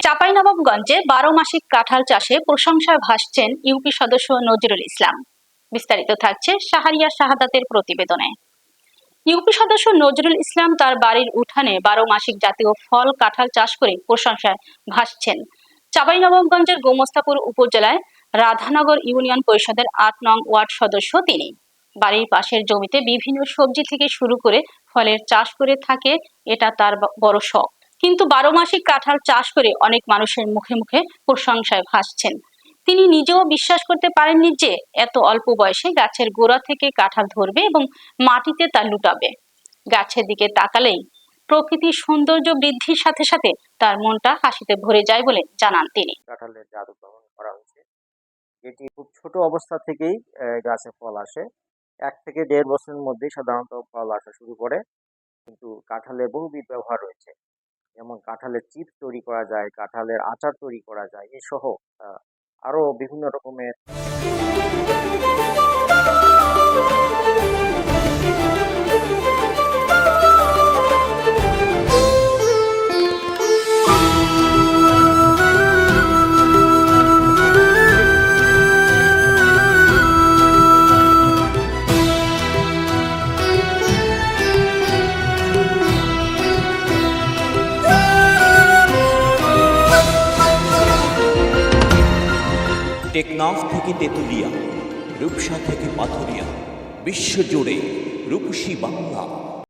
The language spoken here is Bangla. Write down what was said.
চাঁপাইনবাবগঞ্জে 12 মাসিক কাঁঠাল চাষে প্রশংসায় ভাসছেন ইউপি সদস্য নজরুল ইসলাম। বিস্তারিত থাকছে শাহরিয়ার শাহাদাতের প্রতিবেদনে। ইউপি সদস্য নজরুল ইসলাম তার বাড়ির উঠানে 12 মাসিক জাতীয় ফল কাঁঠাল চাষ করে প্রশংসায় ভাসছেন। চাঁপাইনবাবগঞ্জের গোমস্তাপুর উপজেলায় রাধানগর ইউনিয়ন পরিষদের 8 নং ওয়ার্ড সদস্য তিনি। বাড়ির পাশের জমিতে বিভিন্ন সবজি থেকে শুরু করে ফলের চাষ করে থাকে, এটা তার বড় শখ। কিন্তু 12 মাসিক কাঁঠাল চাষ করে অনেক মানুষের মুখে মুখে প্রশংসায় ভাসছেন। তিনি নিজেও বিশ্বাস করতে পারেননি যে এত অল্প বয়সে গাছের গোড়া থেকে কাঁঠাল ধরবে এবং মাটিতে তা লুটাবে। গাছের দিকে তাকালেই প্রকৃতির সৌন্দর্য বৃদ্ধির সাথে সাথে তার মনটা হাসিতে ভরে যায় বলে জানান তিনি। কাঁঠালের জাত গ্রহণ করা হয়েছে, যেটি খুব ছোট অবস্থা থেকেই গাছে ফল আসে। 1 থেকে 1.5 বছরের মধ্যেই সাধারণত ফল আসা শুরু করে। কিন্তু কাঁঠালের বহুবিধ ব্যবহার রয়েছে, যেমন কাঁঠালের চিপস তৈরি করা যায়, কাঁঠালের আচার তৈরি করা যায়, এসহ আরো বিভিন্ন রকমের। টেকনাফ থেকে তেঁতুলিয়া, রূপসা থেকে পাথুরিয়া, বিশ্বজুড়ে রূপসী বাংলা।